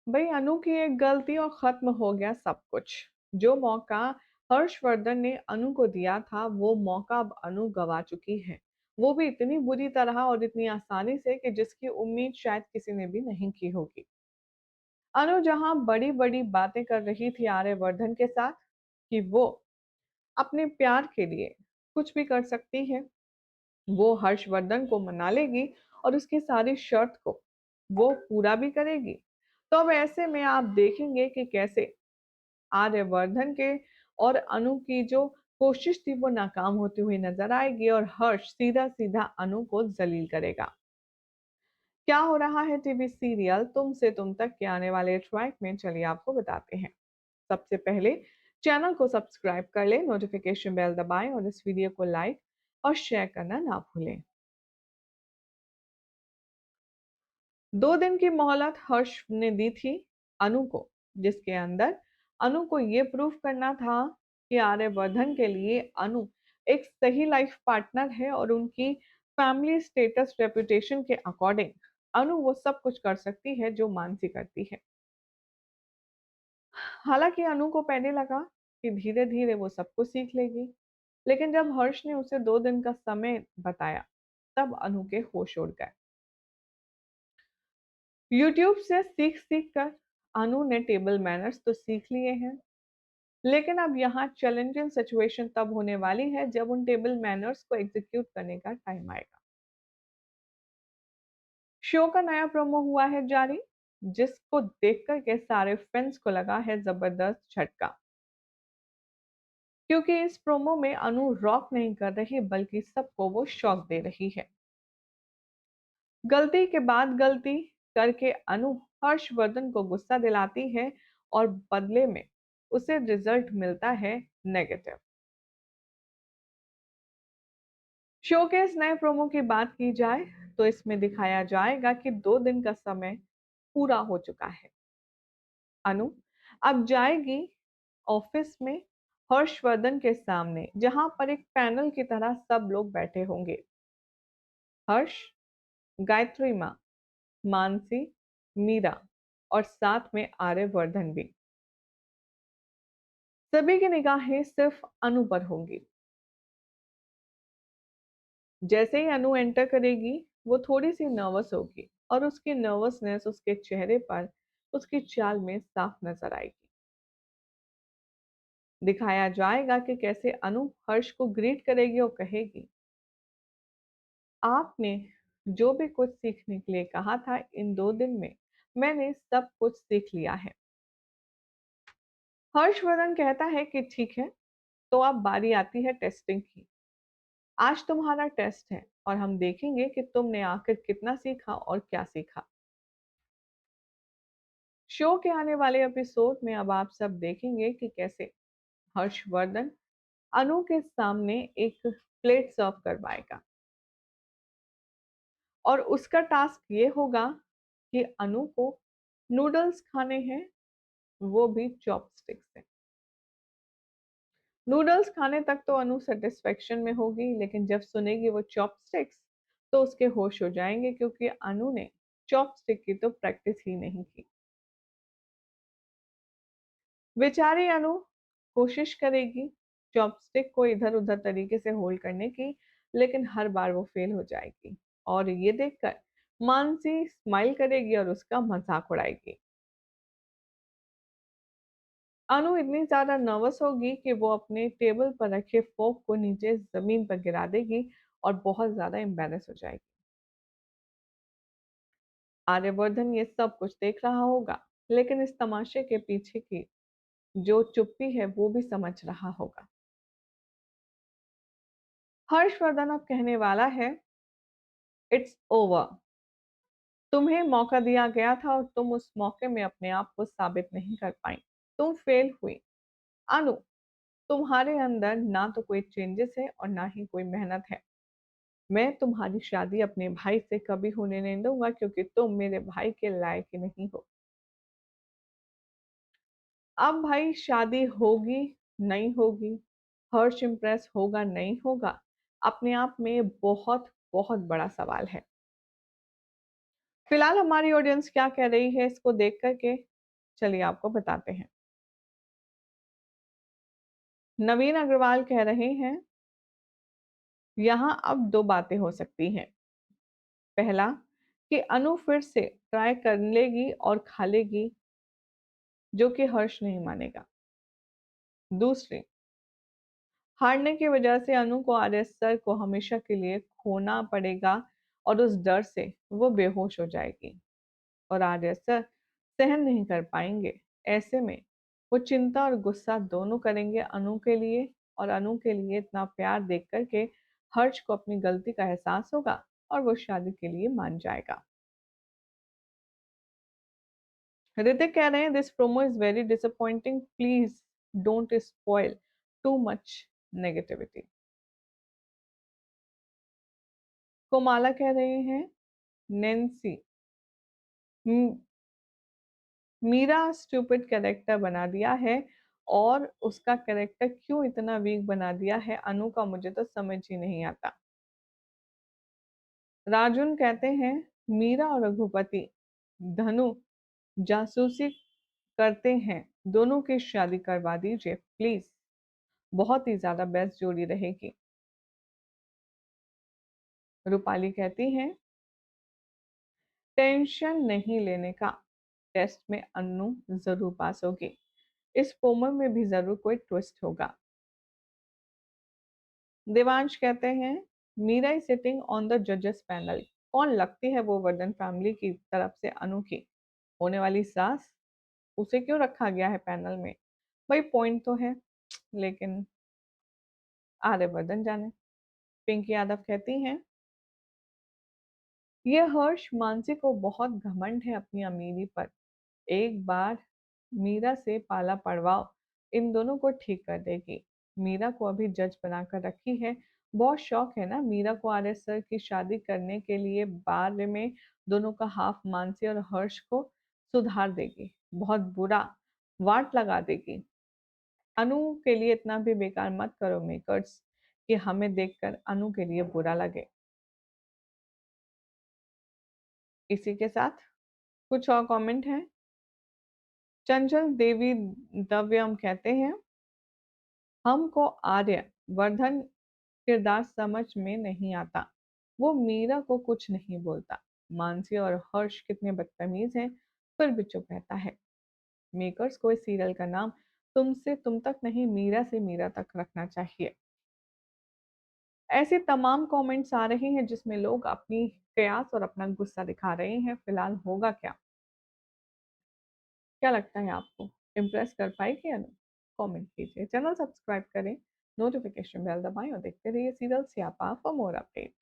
भाई अनु की एक गलती और खत्म हो गया सब कुछ। जो मौका हर्षवर्धन ने अनु को दिया था वो मौका अब अनु गवा चुकी है। वो भी इतनी बुरी तरह और इतनी आसानी से कि जिसकी उम्मीद शायद किसी ने भी नहीं की होगी। अनु जहां बड़ी बड़ी बातें कर रही थी आर्यवर्धन के साथ कि वो अपने प्यार के लिए कुछ भी कर सकती है, वो हर्षवर्धन को मना लेगी और उसकी सारी शर्त को वो पूरा भी करेगी। तो अब ऐसे में आप देखेंगे कि कैसे आर्यवर्धन के और अनु की जो कोशिश थी वो नाकाम होती हुई नजर आएगी और हर्ष सीधा सीधा अनु को जलील करेगा। क्या हो रहा है टीवी सीरियल तुमसे तुम तक के आने वाले ट्रैक में, चलिए आपको बताते हैं। सबसे पहले चैनल को सब्सक्राइब कर ले, नोटिफिकेशन बेल दबाएं और इस वीडियो को लाइक और शेयर करना ना भूलें। 2 दिन की मोहलत हर्ष ने दी थी अनु को, जिसके अंदर अनु को ये प्रूफ करना था कि आर्यवर्धन के लिए अनु एक सही लाइफ पार्टनर है और उनकी फैमिली स्टेटस रेपुटेशन के अकॉर्डिंग अनु वो सब कुछ कर सकती है जो मानसी करती है। हालांकि अनु को पहले लगा कि धीरे धीरे वो सब कुछ सीख लेगी, लेकिन जब हर्ष ने उसे 2 दिन का समय बताया तब अनु के होश उड़ गए। यूट्यूब से सीख सीख कर अनु ने टेबल मैनर्स तो सीख लिए हैं, लेकिन अब यहाँ चैलेंजिंग सिचुएशन तब होने वाली है जब उन टेबल मैनर्स को एग्जीक्यूट करने का टाइम आएगा। शो का नया प्रोमो हुआ है जारी, जिसको देखकर के सारे फैंस को लगा है जबरदस्त झटका, क्योंकि इस प्रोमो में अनु रॉक नहीं कर रही बल्कि सबको वो शॉक दे रही है। गलती के बाद गलती करके अनु हर्षवर्धन को गुस्सा दिलाती है और बदले में उसे रिजल्ट मिलता है नेगेटिव। शो के इस नए प्रोमो की बात की जाए तो इसमें दिखाया जाएगा कि 2 दिन का समय पूरा हो चुका है। अनु अब जाएगी ऑफिस में हर्षवर्धन के सामने, जहां पर एक पैनल की तरह सब लोग बैठे होंगे। हर्ष, गायत्री माँ, मानसी, मीरा और साथ में आर्यवर्धन भी। सभी की निगाहें सिर्फ अनु पर होंगी। जैसे ही अनु एंटर करेगी वो थोड़ी सी नर्वस होगी और उसकी नर्वसनेस उसके चेहरे पर, उसकी चाल में साफ नजर आएगी। दिखाया जाएगा कि कैसे अनु हर्ष को ग्रीट करेगी और कहेगी, आपने जो भी कुछ सीखने के लिए कहा था इन 2 दिन में मैंने सब कुछ सीख लिया है। हर्षवर्धन कहता है कि ठीक है, तो अब बारी आती है टेस्टिंग की। आज तुम्हारा टेस्ट है और हम देखेंगे कि तुमने आखिर कितना सीखा और क्या सीखा। शो के आने वाले एपिसोड में अब आप सब देखेंगे कि कैसे हर्षवर्धन अनु के सामने एक प्लेट सर्व करवाएगा और उसका टास्क ये होगा कि अनु को नूडल्स खाने हैं, वो भी चॉपस्टिक से। नूडल्स खाने तक तो अनु सेटिस्फेक्शन में होगी, लेकिन जब सुनेगी वो चॉपस्टिक्स तो उसके होश हो जाएंगे, क्योंकि अनु ने चॉपस्टिक की तो प्रैक्टिस ही नहीं की। बेचारी अनु कोशिश करेगी चॉपस्टिक को इधर उधर तरीके से होल्ड करने की, लेकिन हर बार वो फेल हो जाएगी और ये देखकर मानसी स्माइल करेगी और उसका मजाक उड़ाएगी। अनु इतनी ज्यादा नर्वस होगी कि वो अपने टेबल पर रखे फोक को नीचे जमीन पर गिरा देगी और बहुत ज्यादा एम्बेरस हो जाएगी। आर्यवर्धन ये सब कुछ देख रहा होगा, लेकिन इस तमाशे के पीछे की जो चुप्पी है वो भी समझ रहा होगा। हर्षवर्धन अब कहने वाला है, इट्स ओवर। तुम्हें मौका दिया गया था और तुम उस मौके में अपने आप को साबित नहीं कर पाई। तुम फेल हुई। अनु, तुम्हारे अंदर ना तो कोई चेंजेस है और ना ही कोई मेहनत है। मैं तुम्हारी शादी अपने भाई से कभी होने नहीं दूंगा, क्योंकि तुम मेरे भाई के लायक ही नहीं हो। अब भाई शादी होगी नहीं होगी, हर्ष इम्प्रेस होगा नहीं होगा, अपने आप में बहुत बहुत बड़ा सवाल है। फिलहाल हमारी ऑडियंस क्या कह रही है इसको देख करके चलिए आपको बताते हैं। नवीन अग्रवाल कह रहे हैं, यहाँ अब 2 बातें हो सकती हैं। पहला कि अनु फिर से ट्राई कर लेगी और खा लेगी, जो कि हर्ष नहीं मानेगा। दूसरी, हारने की वजह से अनु को आर्य सर को हमेशा के लिए खोना पड़ेगा और उस डर से वो बेहोश हो जाएगी और आर्य सर सहन नहीं कर पाएंगे। ऐसे में वो चिंता और गुस्सा दोनों करेंगे अनु के लिए, और अनु के लिए इतना प्यार देख कर के हर्ष को अपनी गलती का एहसास होगा और वो शादी के लिए मान जाएगा। ऋतिक कह रहे हैं, this promo is very disappointing, please don't spoil too much negativity. Komala कह रहे हैं, नैन्सी, "म- मीरा स्टूपिड कैरेक्टर बना दिया है और उसका कैरेक्टर क्यों इतना वीक बना दिया है अनु का, मुझे तो समझ ही नहीं आता। राजुन कहते हैं, मीरा और रघुपति धनु जासूसी करते हैं, दोनों की शादी करवा दीजिए प्लीज, बहुत ही ज्यादा बेस्ट जोड़ी रहेगी। रूपाली कहती हैं, टेंशन नहीं लेने का, टेस्ट में अन्नू जरूर पास होगी, इस पोमर में भी जरूर कोई ट्विस्ट होगा। देवांश कहते हैं, Meera is sitting on the जजेस पैनल, कौन लगती है वो वर्धन फैमिली की तरफ से अनु की होने वाली सास, उसे क्यों रखा गया है पैनल में। भाई पॉइंट तो है, लेकिन आर्यवर्धन जाने। पिंकी यादव कहती हैं, ये हर्ष मानसी को बहुत घमंड है अपनी अमीरी पर, एक बार मीरा से पाला पड़वाओ, इन दोनों को ठीक कर देगी। मीरा को अभी जज बनाकर रखी है, बहुत शौक है ना मीरा को आर्य सर की शादी करने के लिए, बारे में दोनों का हाफ मानसी और हर्ष को सुधार देगी, बहुत बुरा वाट लगा देगी। अनु के लिए इतना भी बेकार मत करो मेकर्स कि हमें देखकर अनु के लिए बुरा लगे। इसी के साथ कुछ और कमेंट है। चंचल देवी दव्यम कहते हैं, हमको आर्य वर्धन किरदार समझ में नहीं आता, वो मीरा को कुछ नहीं बोलता, मानसी और हर्ष कितने बदतमीज हैं फिर भी चुप रहता है। मेकर्स को इस सीरियल का नाम तुमसे तुम तक नहीं, मीरा से मीरा तक रखना चाहिए। ऐसे तमाम कमेंट्स आ रहे हैं जिसमें लोग अपनी कयास और अपना गुस्सा दिखा रहे हैं। फिलहाल होगा क्या, क्या लगता है आपको, इम्प्रेस कर पाएगी या नहीं? कमेंट कीजिए, चैनल सब्सक्राइब करें, नोटिफिकेशन बेल दबाएं और देखते रहिए सीरियल स्यापा फॉर मोर अपडेट।